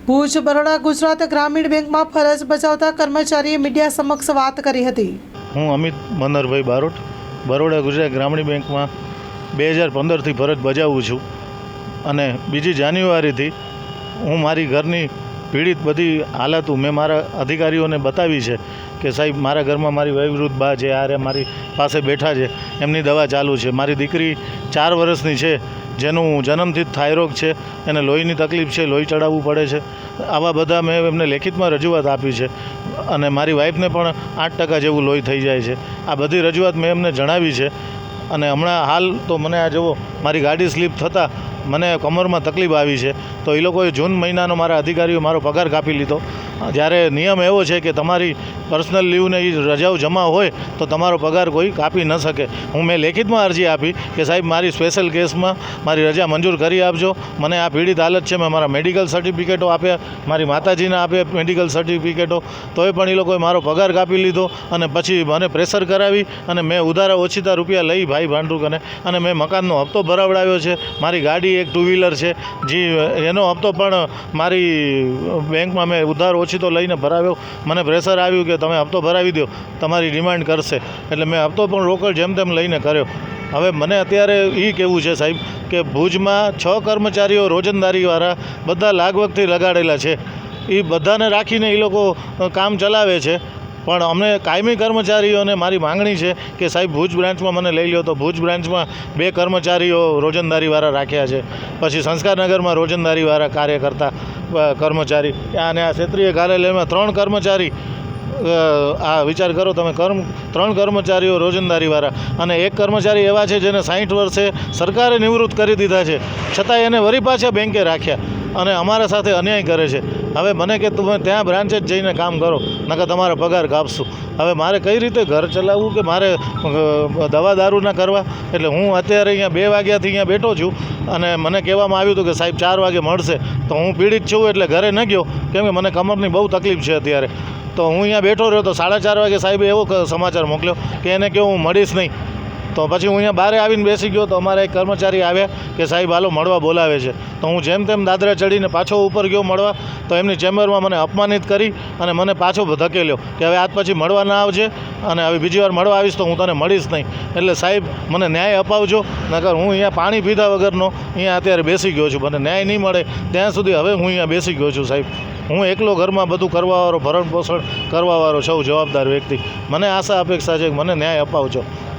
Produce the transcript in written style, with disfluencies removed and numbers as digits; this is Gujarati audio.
ભુજ બરોડા ગુજરાત ગ્રામીણ બેંકમાં ફરજ બજાવતા કર્મચારીએ મીડિયા સમક્ષ વાત કરી હતી। હું અમિત મનહરભાઈ બારોટ બરોડા ગુજરાત ગ્રામીણ બેંકમાં 2015થી ફરજ બજાવું છું અને 2 જાન્યુઆરીથી હું મારી ઘરની પીડિત બધી હાલતો મેં મારા અધિકારીઓને બતાવી છે કે સાહેબ મારા ઘરમાં મારી વયવૃદ્ધ બા જે આરે મારી પાસે બેઠા છે એમની દવા ચાલુ છે, મારી દીકરી 4 વર્ષની છે જેનું જન્મથી જ થાઇરોઇડ છે, એને લોહીની તકલીફ છે, લોહી ચડાવવું પડે છે। આવા બધા મેં એમને લેખિતમાં રજૂઆત આપી છે અને મારી વાઈફને પણ 8% જેવું લોહી થઈ જાય છે। આ બધી રજૂઆત મેં એમને જણાવી છે અને હમણાં હાલ તો મને આ જુઓ મારી ગાડી સ્લીપ થતાં મને કમરમાં તકલીફ આવી છે તો એ લોકોએ જૂન મહિનાનો મારા અધિકારીઓ મારો પગાર કાપી લીધો। જ્યારે નિયમ એવો છે કે તમારી પર્સનલ લીવને એ રજાઓ જમા હોય તો તમારો પગાર કોઈ કાપી ન શકે। હું મેં લેખિતમાં અરજી આપી કે સાહેબ મારી સ્પેશિયલ કેસમાં મારી રજા મંજૂર કરી આપજો। મને આ પીડિત હાલત છે, મેં મારા મેડિકલ સર્ટિફિકેટો આપ્યા, મારી માતાજીને આપ્યા મેડિકલ સર્ટિફિકેટો, તોય પણ એ લોકોએ મારો પગાર કાપી લીધો અને પછી મને પ્રેશર કરાવી અને મેં ઉધારા ઓછીતા રૂપિયા લઈ ભાઈ ભાંડુક અને મેં મકાનનો હપ્તો ભરાવડાવ્યો છે। મારી ગાડી એક 2 વ્હીલર છે જે એનો હપ્તો પણ મારી બેંકમાં મેં ઉધાર ઓછીતો લઈને ભરાવ્યો। મને પ્રેશર આવ્યું કે તમે હપ્તો ભરાવી દો, તમારી ડિમાન્ડ કરશે, એટલે મેં હપ્તો પણ રોકડ જેમ તેમ લઈને કર્યો। હવે મને અત્યારે એ કહેવું છે સાહેબ કે ભુજમાં 6 કર્મચારીઓ રોજંદારીવાળા બધા લાગવગથી લગાડેલા છે, એ બધાને રાખીને એ લોકો કામ ચલાવે છે। પણ અમને કાયમી કર્મચારીઓને મારી માંગણી છે કે સાહેબ ભુજ બ્રાન્ચમાં મને લઈ લો, તો ભુજ બ્રાન્ચમાં 2 કર્મચારીઓ રોજંદારીવાળા રાખ્યા છે, પછી સંસ્કારનગરમાં રોજંદારીવાળા કાર્યકર્તા કર્મચારી અને આ ક્ષેત્રીય કાર્યાલયમાં 3 કર્મચારી। આ વિચાર કરો તમે, 3 કર્મચારીઓ રોજંદારીવાળા અને 1 કર્મચારી એવા છે જેને 60 વર્ષે સરકારે નિવૃત્ત કરી દીધા છે છતાં એને વળી પાછા બેંકે રાખ્યા અને અમારા સાથે અન્યાય કરે છે। હવે મને કે તમે ત્યાં બ્રાન્ચે જ જઈને કામ કરો, નકર તમારા પગાર કાપશું। હવે મારે કઈ રીતે ઘર ચલાવવું કે મારે દવા દારૂ ના કરવા? એટલે હું અત્યારે અહીંયા 2 વાગ્યાથી અહીંયા બેઠો છું અને મને કહેવામાં આવ્યું હતું કે સાહેબ 4 વાગે મળશે, તો હું પીડિત છું એટલે ઘરે ન ગયો કેમ કે મને કમરની બહુ તકલીફ છે અત્યારે। તો હું અહીંયા બેઠો રહ્યો તો 4:30 વાગે સાહેબે એવો સમાચાર મોકલ્યો કે એને કહો હું મળીશ નહીં। તો પછી હું અહીંયા બહાર આવીને બેસી ગયો તો અમારા એક કર્મચારી આવ્યા કે સાહેબ હાલો મળવા બોલાવે છે। તો હું જેમ તેમ દાદરા ચડીને પાછો ઉપર ગયો મળવા, તો એમની ચેમ્બરમાં મને અપમાનિત કરી અને મને પાછો ધકેલ્યો કે હવે આજ પછી મળવા ના આવજે અને હવે બીજી વાર મળવા આવીશ તો હું તને મળીશ નહીં। એટલે સાહેબ મને ન્યાય અપાવજો, નકર હું અહીંયા પાણી પીધા વગરનો અહીંયા અત્યારે બેસી ગયો છું। મને ન્યાય નહીં મળે ત્યાં સુધી હવે હું અહીંયા બેસી ગયો છું સાહેબ। હું એકલો ઘરમાં બધું કરવાવાળો, ભરણ પોષણ કરવાવાળો સૌ જવાબદાર વ્યક્તિ। મને આશા અપેક્ષા છે કે મને ન્યાય અપાવજો।